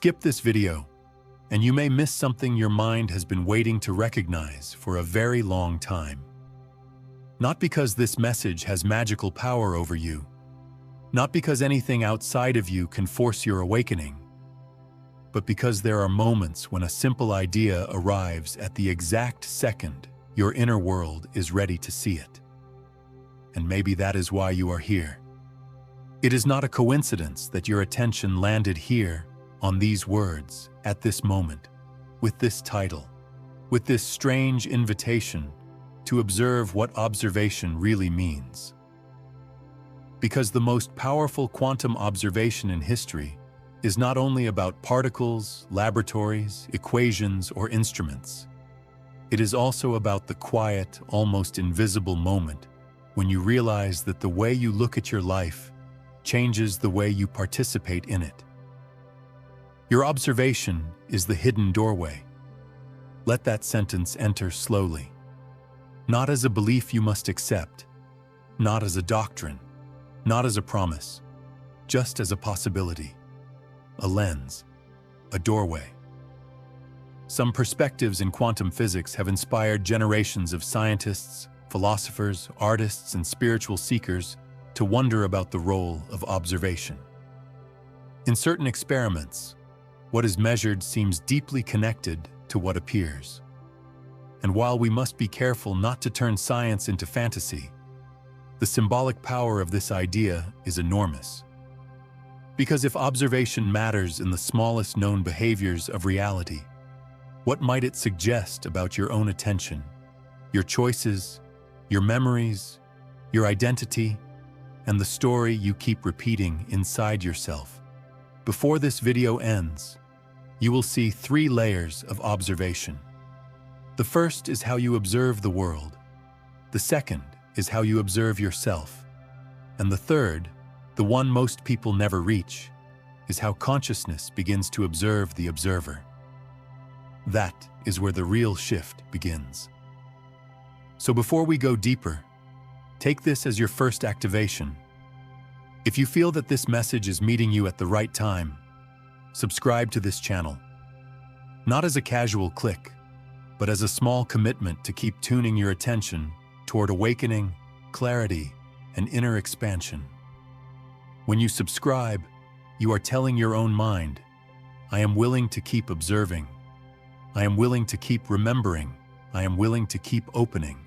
Skip this video, and you may miss something your mind has been waiting to recognize for a very long time. Not because this message has magical power over you, not because anything outside of you can force your awakening, but because there are moments when a simple idea arrives at the exact second your inner world is ready to see it. And maybe that is why you are here. It is not a coincidence that your attention landed here on these words at this moment, with this title, with this strange invitation to observe what observation really means. Because the most powerful quantum observation in history is not only about particles, laboratories, equations, or instruments. It is also about the quiet, almost invisible moment when you realize that the way you look at your life changes the way you participate in it. Your observation is the hidden doorway. Let that sentence enter slowly. Not as a belief you must accept, not as a doctrine, not as a promise, just as a possibility, a lens, a doorway. Some perspectives in quantum physics have inspired generations of scientists, philosophers, artists, and spiritual seekers to wonder about the role of observation. In certain experiments, what is measured seems deeply connected to what appears. And while we must be careful not to turn science into fantasy, the symbolic power of this idea is enormous. Because if observation matters in the smallest known behaviors of reality, what might it suggest about your own attention, your choices, your memories, your identity, and the story you keep repeating inside yourself? Before this video ends, you will see 3 layers of observation. The first is how you observe the world. The second is how you observe yourself. And the third, the one most people never reach, is how consciousness begins to observe the observer. That is where the real shift begins. So before we go deeper, take this as your first activation. If you feel that this message is meeting you at the right time, subscribe to this channel. Not as a casual click, but as a small commitment to keep tuning your attention toward awakening, clarity, and inner expansion. When you subscribe, you are telling your own mind, I am willing to keep observing. I am willing to keep remembering. I am willing to keep opening.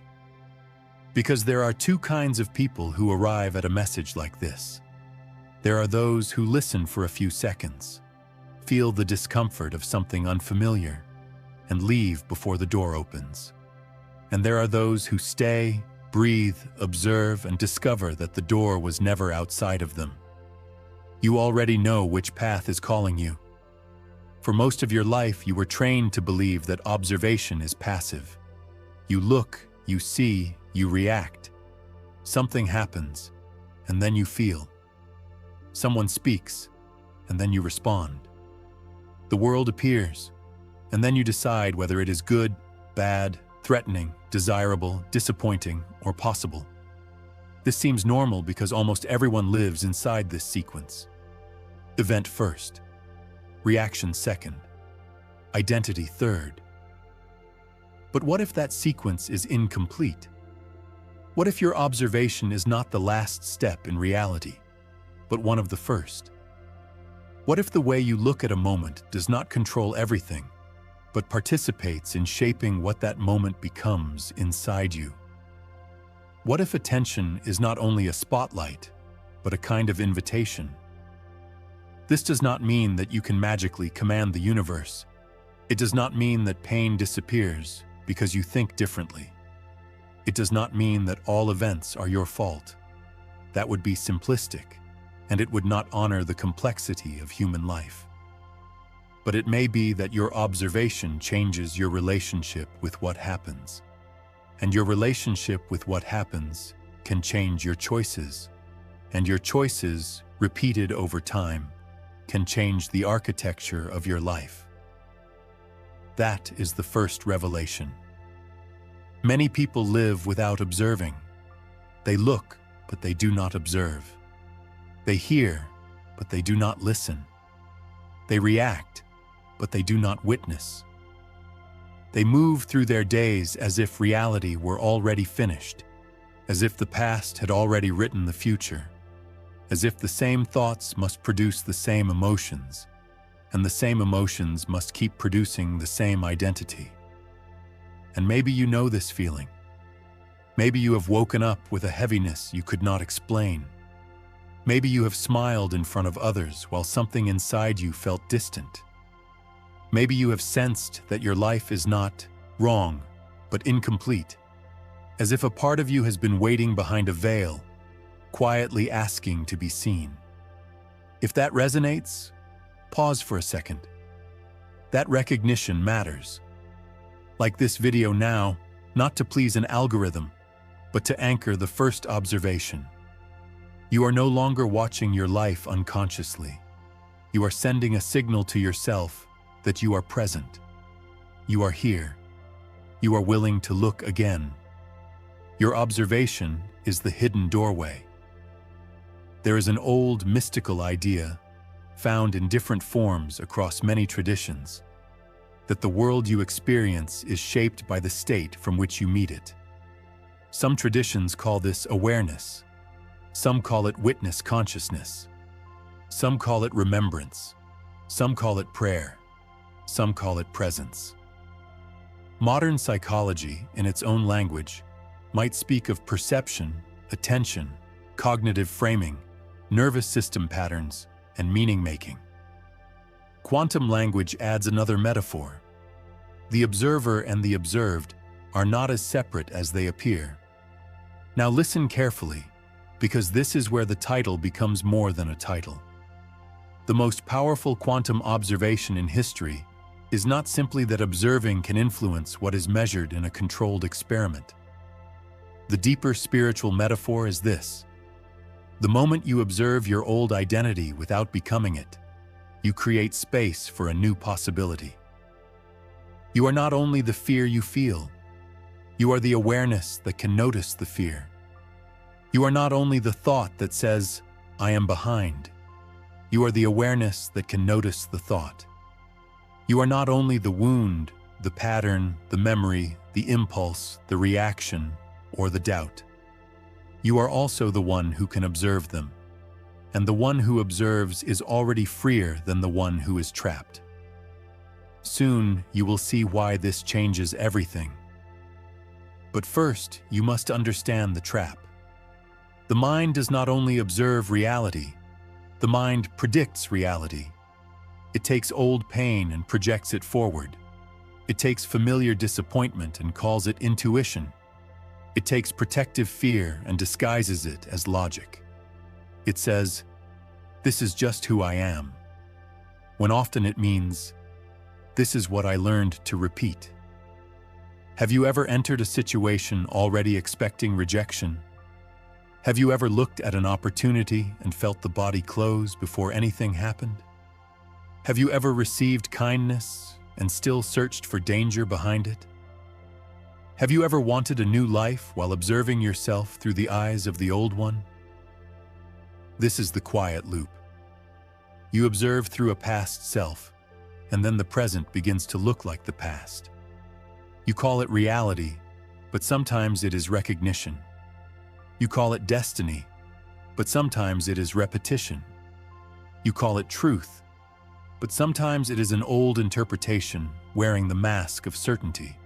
Because there are 2 kinds of people who arrive at a message like this. There are those who listen for a few seconds, feel the discomfort of something unfamiliar, and leave before the door opens. And there are those who stay, breathe, observe, and discover that the door was never outside of them. You already know which path is calling you. For most of your life, you were trained to believe that observation is passive. You look, you see, you react. Something happens, and then you feel. Someone speaks, and then you respond. The world appears, and then you decide whether it is good, bad, threatening, desirable, disappointing, or possible. This seems normal because almost everyone lives inside this sequence. Event first, reaction second, identity third. But what if that sequence is incomplete? What if your observation is not the last step in reality, but one of the first? What if the way you look at a moment does not control everything, but participates in shaping what that moment becomes inside you? What if attention is not only a spotlight, but a kind of invitation? This does not mean that you can magically command the universe. It does not mean that pain disappears because you think differently. It does not mean that all events are your fault. That would be simplistic, and it would not honor the complexity of human life. But it may be that your observation changes your relationship with what happens. And your relationship with what happens can change your choices. And your choices, repeated over time, can change the architecture of your life. That is the first revelation. Many people live without observing. They look, but they do not observe. They hear, but they do not listen. They react, but they do not witness. They move through their days as if reality were already finished, as if the past had already written the future, as if the same thoughts must produce the same emotions, and the same emotions must keep producing the same identity. And maybe you know this feeling. Maybe you have woken up with a heaviness you could not explain. Maybe you have smiled in front of others while something inside you felt distant. Maybe you have sensed that your life is not wrong, but incomplete, as if a part of you has been waiting behind a veil, quietly asking to be seen. If that resonates, pause for a second. That recognition matters. Like this video now, not to please an algorithm, but to anchor the first observation. You are no longer watching your life unconsciously. You are sending a signal to yourself that you are present. You are here. You are willing to look again. Your observation is the hidden doorway. There is an old mystical idea, found in different forms across many traditions, that the world you experience is shaped by the state from which you meet it. Some traditions call this awareness. Some call it witness consciousness. Some call it remembrance. Some call it prayer. Some call it presence. Modern psychology, in its own language, might speak of perception, attention, cognitive framing, nervous system patterns, and meaning-making. Quantum language adds another metaphor. The observer and the observed are not as separate as they appear. Now listen carefully, because this is where the title becomes more than a title. The most powerful quantum observation in history is not simply that observing can influence what is measured in a controlled experiment. The deeper spiritual metaphor is this: the moment you observe your old identity without becoming it, you create space for a new possibility. You are not only the fear you feel, you are the awareness that can notice the fear. You are not only the thought that says, "I am behind." You are the awareness that can notice the thought. You are not only the wound, the pattern, the memory, the impulse, the reaction, or the doubt. You are also the one who can observe them, and the one who observes is already freer than the one who is trapped. Soon you will see why this changes everything. But first, you must understand the trap. The mind does not only observe reality, the mind predicts reality. It takes old pain and projects it forward. It takes familiar disappointment and calls it intuition. It takes protective fear and disguises it as logic. It says, "This is just who I am," when often it means, "This is what I learned to repeat." Have you ever entered a situation already expecting rejection? Have you ever looked at an opportunity and felt the body close before anything happened? Have you ever received kindness and still searched for danger behind it? Have you ever wanted a new life while observing yourself through the eyes of the old one? This is the quiet loop. You observe through a past self, and then the present begins to look like the past. You call it reality, but sometimes it is recognition. You call it destiny, but sometimes it is repetition. You call it truth, but sometimes it is an old interpretation wearing the mask of certainty.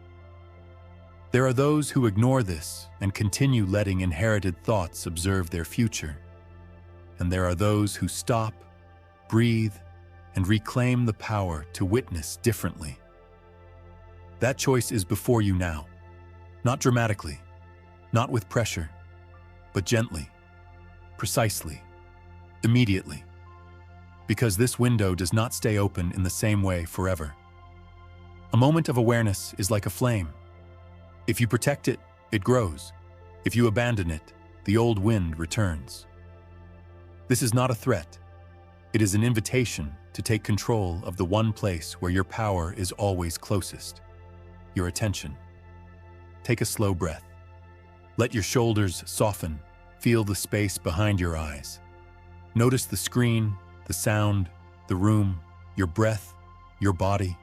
There are those who ignore this and continue letting inherited thoughts observe their future. And there are those who stop, breathe, and reclaim the power to witness differently. That choice is before you now. Not dramatically, not with pressure, but gently, precisely, immediately. Because this window does not stay open in the same way forever. A moment of awareness is like a flame. If you protect it, it grows. If you abandon it, the old wind returns. This is not a threat. It is an invitation to take control of the one place where your power is always closest: your attention. Take a slow breath. Let your shoulders soften. Feel the space behind your eyes. Notice the screen, the sound, the room, your breath, your body,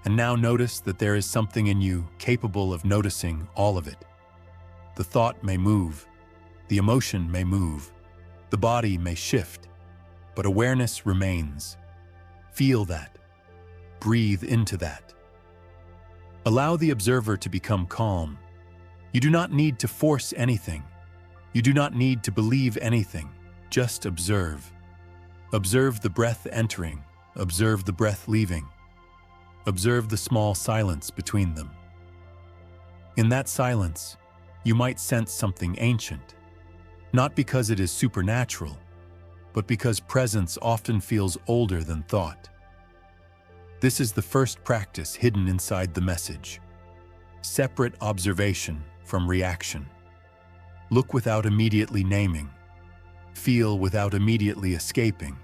and now notice that there is something in you capable of noticing all of it. The thought may move, the emotion may move, the body may shift, but awareness remains. Feel that. Breathe into that. Allow the observer to become calm. You do not need to force anything. You do not need to believe anything. Just observe. Observe the breath entering. Observe the breath leaving. Observe the small silence between them. In that silence, you might sense something ancient, not because it is supernatural, but because presence often feels older than thought. This is the first practice hidden inside the message. Separate observation from reaction. Look without immediately naming. Feel without immediately escaping.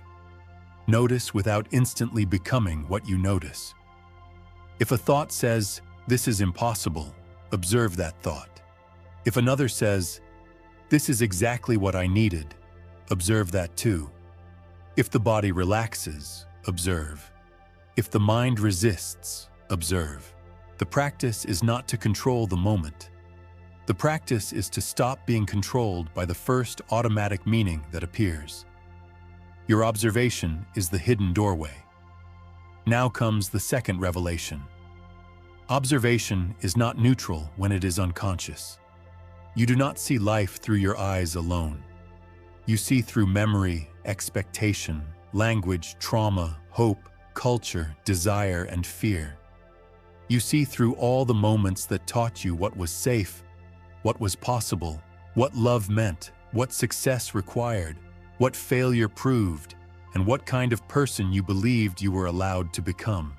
Notice without instantly becoming what you notice. If a thought says, "This is impossible," observe that thought. If another says, "This is exactly what I needed," observe that too. If the body relaxes, observe. If the mind resists, observe. The practice is not to control the moment. The practice is to stop being controlled by the first automatic meaning that appears. Your observation is the hidden doorway. Now comes the second revelation. Observation is not neutral when it is unconscious. You do not see life through your eyes alone. You see through memory, expectation, language, trauma, hope, culture, desire, and fear. You see through all the moments that taught you what was safe, what was possible, what love meant, what success required, what failure proved, and what kind of person you believed you were allowed to become.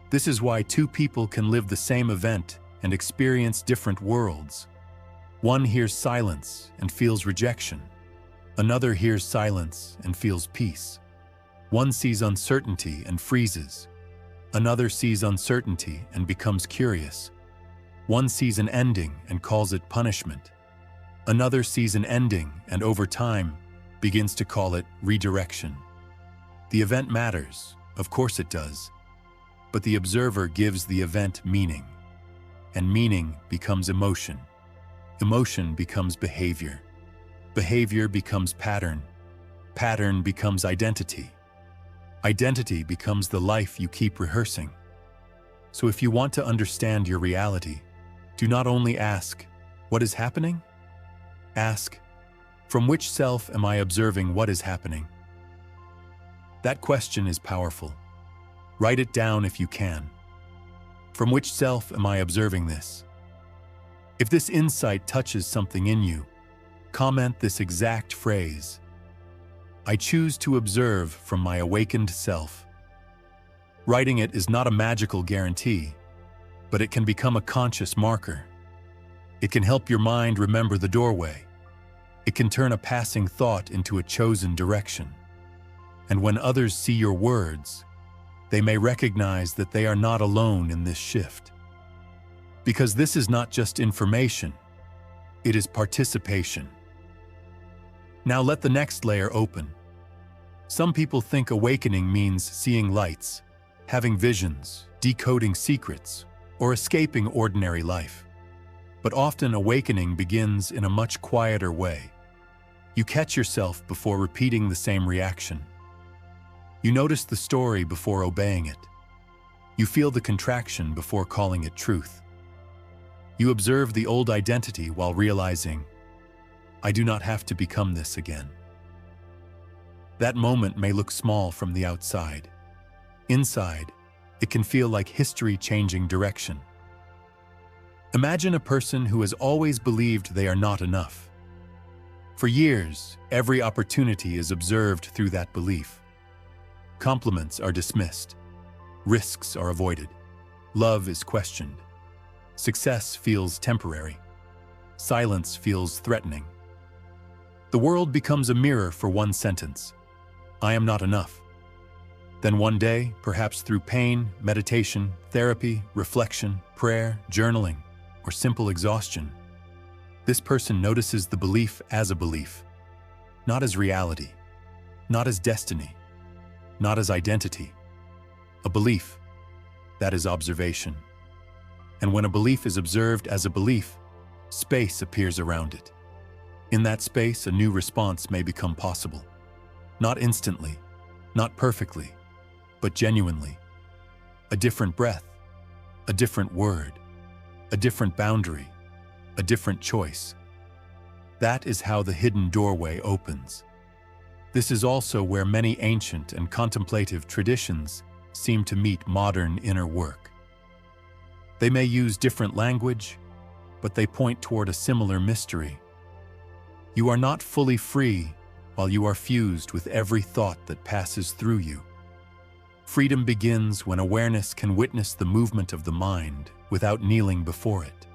This is why two people can live the same event and experience different worlds. One hears silence and feels rejection. Another hears silence and feels peace. One sees uncertainty and freezes. Another sees uncertainty and becomes curious. One sees an ending and calls it punishment. Another sees an ending and over time begins to call it redirection. The event matters, of course it does, but the observer gives the event meaning, and meaning becomes emotion. Emotion becomes behavior. Behavior becomes pattern. Pattern becomes identity. Identity becomes the life you keep rehearsing. So if you want to understand your reality, do not only ask, "What is happening?" Ask, "From which self am I observing what is happening?" That question is powerful. Write it down if you can. From which self am I observing this? If this insight touches something in you, comment this exact phrase: "I choose to observe from my awakened self." Writing it is not a magical guarantee, but it can become a conscious marker. It can help your mind remember the doorway. It can turn a passing thought into a chosen direction. And when others see your words, they may recognize that they are not alone in this shift. Because this is not just information, it is participation. Now let the next layer open. Some people think awakening means seeing lights, having visions, decoding secrets, or escaping ordinary life. But often awakening begins in a much quieter way. You catch yourself before repeating the same reaction. You notice the story before obeying it. You feel the contraction before calling it truth. You observe the old identity while realizing, "I do not have to become this again." That moment may look small from the outside. Inside, it can feel like history changing direction. Imagine a person who has always believed they are not enough. For years, every opportunity is observed through that belief. Compliments are dismissed. Risks are avoided. Love is questioned. Success feels temporary. Silence feels threatening. The world becomes a mirror for one sentence: "I am not enough." Then one day, perhaps through pain, meditation, therapy, reflection, prayer, journaling, or simple exhaustion, this person notices the belief as a belief, not as reality, not as destiny, not as identity. A belief, that is observation. And when a belief is observed as a belief, space appears around it. In that space, a new response may become possible. Not instantly, not perfectly, but genuinely. A different breath, a different word, a different boundary, a different choice. That is how the hidden doorway opens. This is also where many ancient and contemplative traditions seem to meet modern inner work. They may use different language, but they point toward a similar mystery. You are not fully free while you are fused with every thought that passes through you. Freedom begins when awareness can witness the movement of the mind without kneeling before it.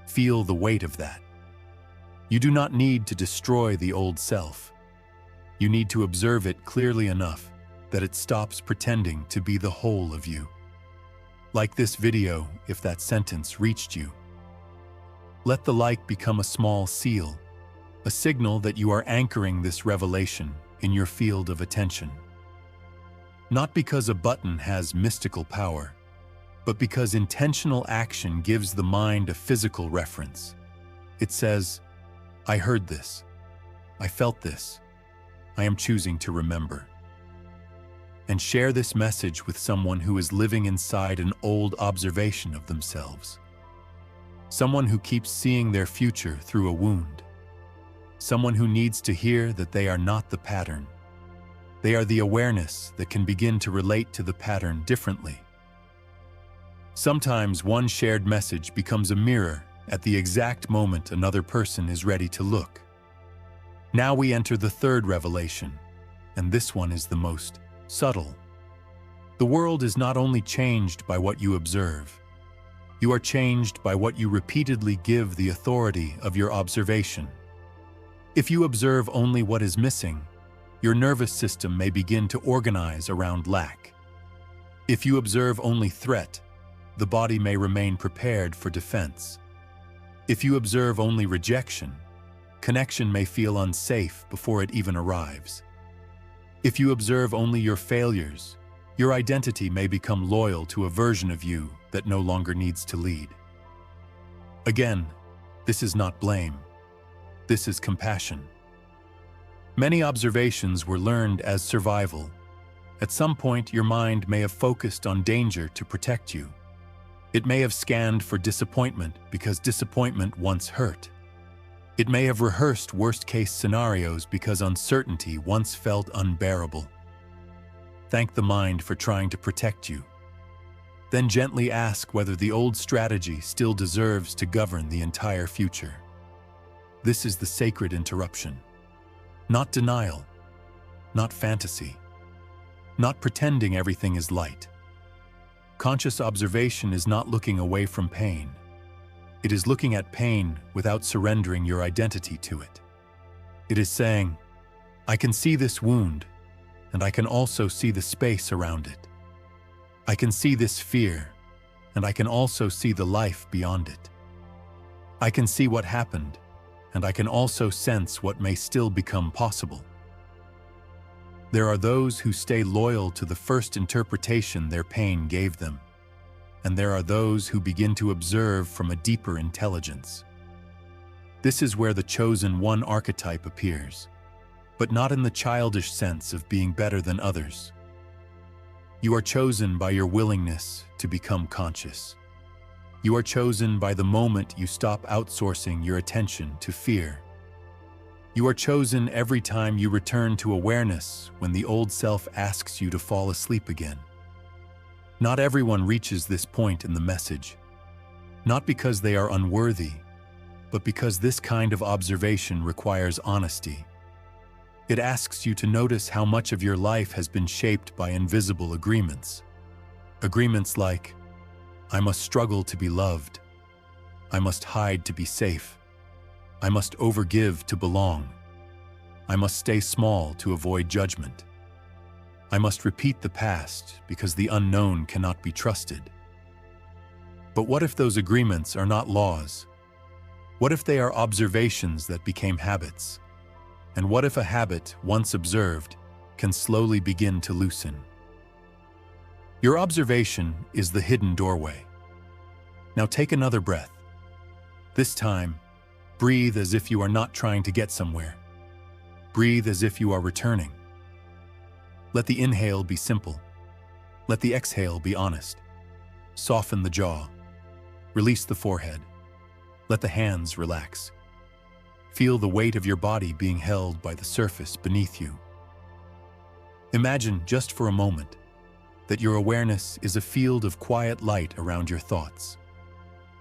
Feel the weight of that. You do not need to destroy the old self. You need to observe it clearly enough that it stops pretending to be the whole of you. Like this video, if that sentence reached you. Let the like become a small seal, a signal that you are anchoring this revelation in your field of attention. Not because a button has mystical power, but because intentional action gives the mind a physical reference. It says, I heard this. I felt this. I am choosing to remember. And share this message with someone who is living inside an old observation of themselves. Someone who keeps seeing their future through a wound. Someone who needs to hear that they are not the pattern. They are the awareness that can begin to relate to the pattern differently. Sometimes one shared message becomes a mirror at the exact moment another person is ready to look. Now we enter the third revelation, and this one is the most subtle. The world is not only changed by what you observe. You are changed by what you repeatedly give the authority of your observation. If you observe only what is missing, your nervous system may begin to organize around lack. If you observe only threat, the body may remain prepared for defense. If you observe only rejection, connection may feel unsafe before it even arrives. If you observe only your failures, your identity may become loyal to a version of you that no longer needs to lead. Again, this is not blame. This is compassion. Many observations were learned as survival. At some point, your mind may have focused on danger to protect you. It may have scanned for disappointment because disappointment once hurt. It may have rehearsed worst-case scenarios because uncertainty once felt unbearable. Thank the mind for trying to protect you. Then gently ask whether the old strategy still deserves to govern the entire future. This is the sacred interruption. Not denial, not fantasy, not pretending everything is light. Conscious observation is not looking away from pain. It is looking at pain without surrendering your identity to it. It is saying, I can see this wound, and I can also see the space around it. I can see this fear, and I can also see the life beyond it. I can see what happened, and I can also sense what may still become possible. There are those who stay loyal to the first interpretation their pain gave them, and there are those who begin to observe from a deeper intelligence. This is where the chosen one archetype appears, but not in the childish sense of being better than others. You are chosen by your willingness to become conscious. You are chosen by the moment you stop outsourcing your attention to fear. You are chosen every time you return to awareness when the old self asks you to fall asleep again. Not everyone reaches this point in the message, not because they are unworthy, but because this kind of observation requires honesty. It asks you to notice how much of your life has been shaped by invisible agreements. Agreements like, I must struggle to be loved. I must hide to be safe. I must overgive to belong. I must stay small to avoid judgment. I must repeat the past because the unknown cannot be trusted. But what if those agreements are not laws? What if they are observations that became habits? And what if a habit, once observed, can slowly begin to loosen? Your observation is the hidden doorway. Now take another breath. This time, breathe as if you are not trying to get somewhere. Breathe as if you are returning. Let the inhale be simple. Let the exhale be honest. Soften the jaw. Release the forehead. Let the hands relax. Feel the weight of your body being held by the surface beneath you. Imagine, just for a moment, that your awareness is a field of quiet light around your thoughts.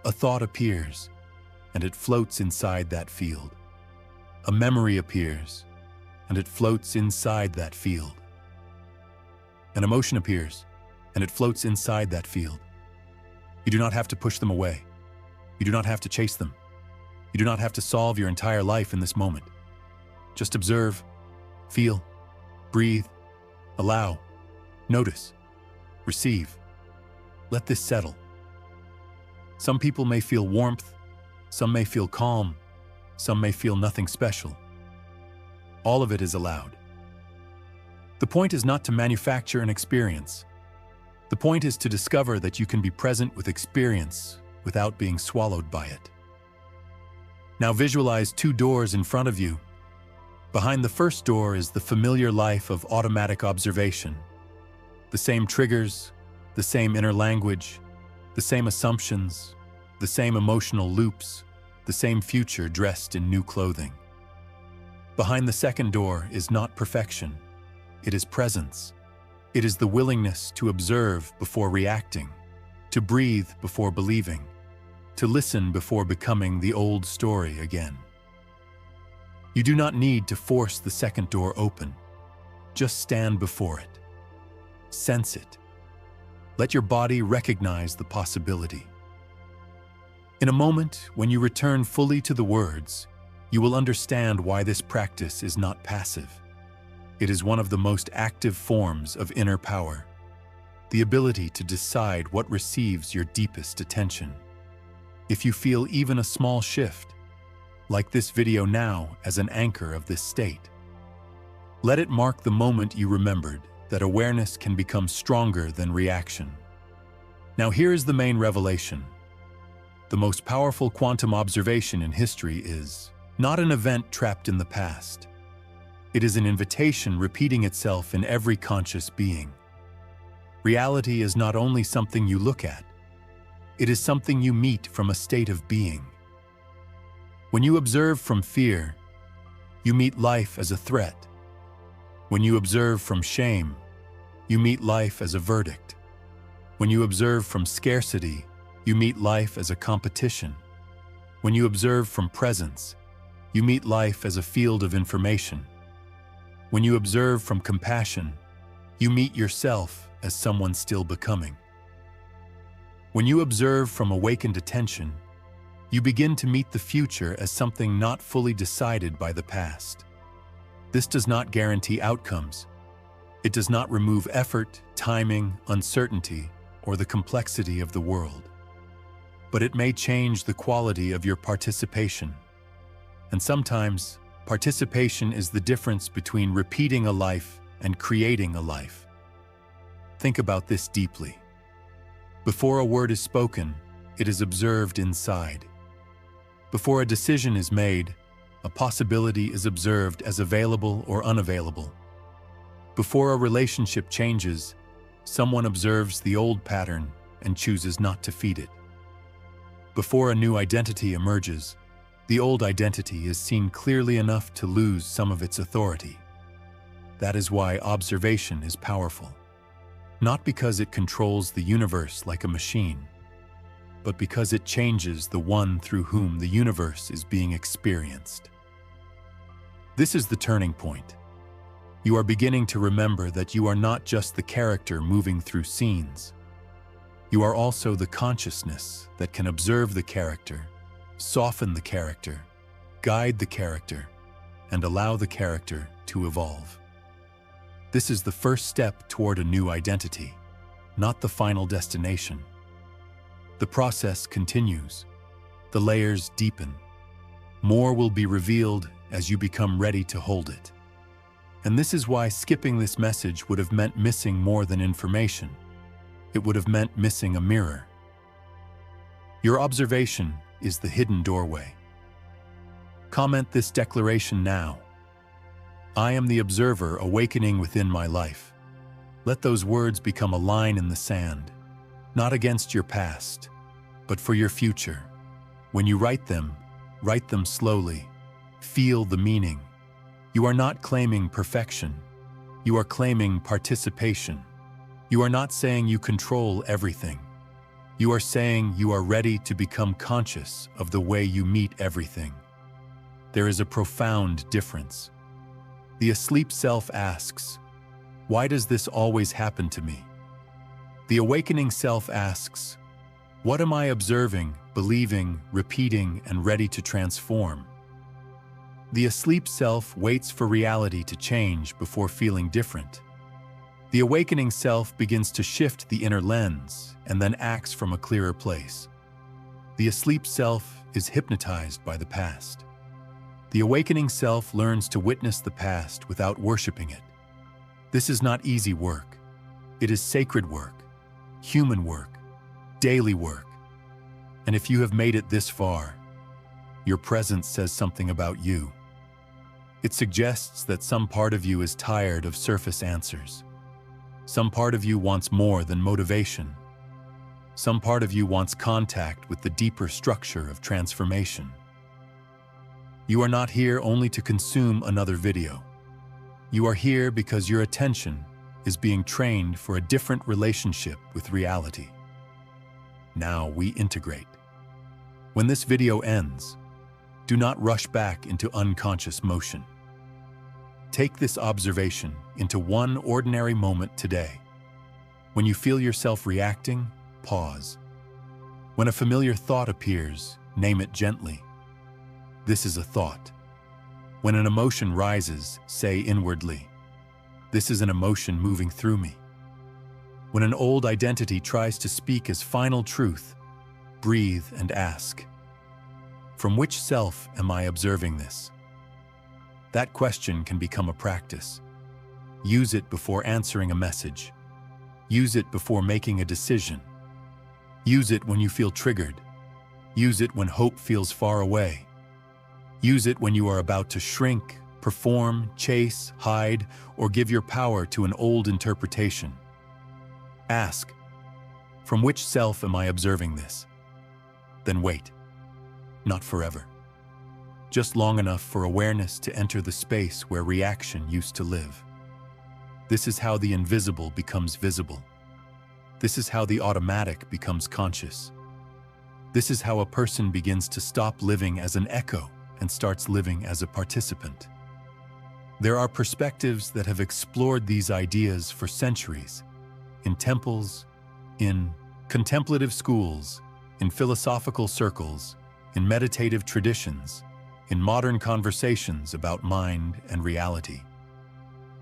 A thought appears, and it floats inside that field. A memory appears, and it floats inside that field. An emotion appears, and it floats inside that field. You do not have to push them away. You do not have to chase them. You do not have to solve your entire life in this moment. Just observe, feel, breathe, allow, notice, receive. Let this settle. Some people may feel warmth, some may feel calm, some may feel nothing special. All of it is allowed. The point is not to manufacture an experience. The point is to discover that you can be present with experience without being swallowed by it. Now visualize two doors in front of you. Behind the first door is the familiar life of automatic observation. The same triggers, the same inner language, the same assumptions, the same emotional loops, the same future dressed in new clothing. Behind the second door is not perfection. It is presence. It is the willingness to observe before reacting, to breathe before believing, to listen before becoming the old story again. You do not need to force the second door open. Just stand before it. Sense it. Let your body recognize the possibility. In a moment, when you return fully to the words, you will understand why this practice is not passive. It is one of the most active forms of inner power, the ability to decide what receives your deepest attention. If you feel even a small shift, like this video now as an anchor of this state, let it mark the moment you remembered that awareness can become stronger than reaction. Now here is the main revelation. The most powerful quantum observation in history is not an event trapped in the past. It is an invitation repeating itself in every conscious being. Reality is not only something you look at, it is something you meet from a state of being. When you observe from fear, you meet life as a threat. When you observe from shame, you meet life as a verdict. When you observe from scarcity, you meet life as a competition. When you observe from presence, you meet life as a field of information. When you observe from compassion, you meet yourself as someone still becoming. When you observe from awakened attention, you begin to meet the future as something not fully decided by the past. This does not guarantee outcomes. It does not remove effort, timing, uncertainty, or the complexity of the world. But it may change the quality of your participation. And sometimes, participation is the difference between repeating a life and creating a life. Think about this deeply. Before a word is spoken, it is observed inside. Before a decision is made, a possibility is observed as available or unavailable. Before a relationship changes, someone observes the old pattern and chooses not to feed it. Before a new identity emerges, the old identity is seen clearly enough to lose some of its authority. That is why observation is powerful. Not because it controls the universe like a machine, but because it changes the one through whom the universe is being experienced. This is the turning point. You are beginning to remember that you are not just the character moving through scenes. You are also the consciousness that can observe the character, soften the character, guide the character, and allow the character to evolve. This is the first step toward a new identity, not the final destination. The process continues. The layers deepen. More will be revealed as you become ready to hold it. And this is why skipping this message would have meant missing more than information. it would have meant missing a mirror. Your observation is the hidden doorway. Comment this declaration now. I am the observer awakening within my life. Let those words become a line in the sand, not against your past, but for your future. When you write them slowly. Feel the meaning. You are not claiming perfection. You are claiming participation. You are not saying you control everything. You are saying you are ready to become conscious of the way you meet everything. There is a profound difference. The asleep self asks, why does this always happen to me? The awakening self asks, what am I observing, believing, repeating, and ready to transform? The asleep self waits for reality to change before feeling different. The awakening self begins to shift the inner lens and then acts from a clearer place. The asleep self is hypnotized by the past. The awakening self learns to witness the past without worshiping it. This is not easy work. It is sacred work, human work, daily work. And if you have made it this far, your presence says something about you. It suggests that some part of you is tired of surface answers. Some part of you wants more than motivation. Some part of you wants contact with the deeper structure of transformation. You are not here only to consume another video. You are here because your attention is being trained for a different relationship with reality. Now we integrate. When this video ends, do not rush back into unconscious motion. Take this observation into one ordinary moment today. When you feel yourself reacting, pause. When a familiar thought appears, name it gently. This is a thought. When an emotion rises, say inwardly, this is an emotion moving through me. When an old identity tries to speak as final truth, breathe and ask, from which self am I observing this? That question can become a practice. Use it before answering a message. Use it before making a decision. Use it when you feel triggered. Use it when hope feels far away. Use it when you are about to shrink, perform, chase, hide, or give your power to an old interpretation. Ask, from which self am I observing this? Then wait. Not forever. Just long enough for awareness to enter the space where reaction used to live. This is how the invisible becomes visible. This is how the automatic becomes conscious. This is how a person begins to stop living as an echo and starts living as a participant. There are perspectives that have explored these ideas for centuries, in temples, in contemplative schools, in philosophical circles, in meditative traditions, in modern conversations about mind and reality.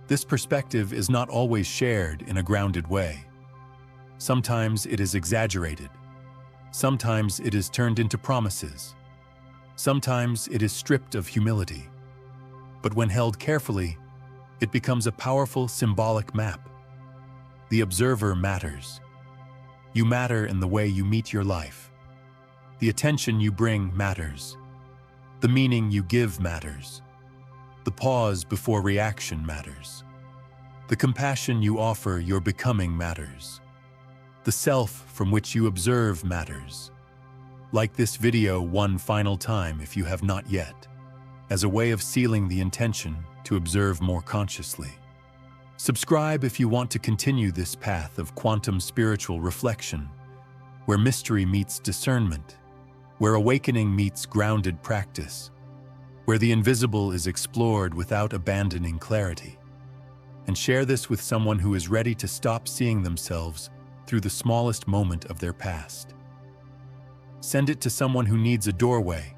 This perspective is not always shared in a grounded way. Sometimes it is exaggerated. Sometimes it is turned into promises. Sometimes it is stripped of humility. But when held carefully, it becomes a powerful symbolic map. The observer matters. You matter in the way you meet your life. The attention you bring matters. The meaning you give matters. The pause before reaction matters. The compassion you offer your becoming matters. The self from which you observe matters. Like this video one final time if you have not yet, as a way of sealing the intention to observe more consciously. Subscribe if you want to continue this path of quantum spiritual reflection, where mystery meets discernment, where awakening meets grounded practice, where the invisible is explored without abandoning clarity. And share this with someone who is ready to stop seeing themselves through the smallest moment of their past. Send it to someone who needs a doorway,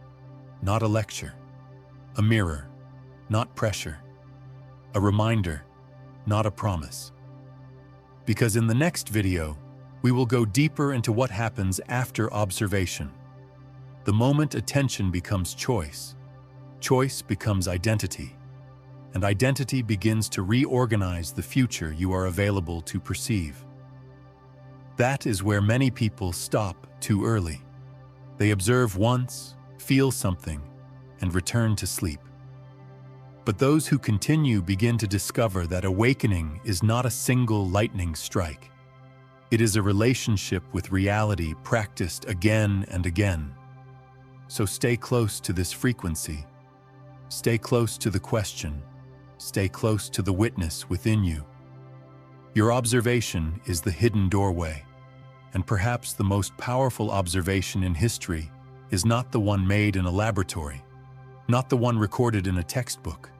not a lecture, a mirror, not pressure, a reminder, not a promise. Because in the next video, we will go deeper into what happens after observation. The moment attention becomes choice, choice becomes identity, and identity begins to reorganize the future you are available to perceive. That is where many people stop too early. They observe once, feel something, and return to sleep. But those who continue begin to discover that awakening is not a single lightning strike. It is a relationship with reality practiced again and again. So stay close to this frequency. Stay close to the question. Stay close to the witness within you. Your observation is the hidden doorway, and perhaps the most powerful observation in history is not the one made in a laboratory, not the one recorded in a textbook,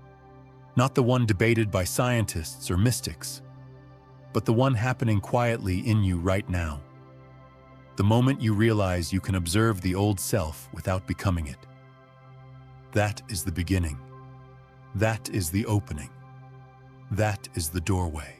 not the one debated by scientists or mystics, but the one happening quietly in you right now. The moment you realize you can observe the old self without becoming it. That is the beginning. That is the opening. That is the doorway.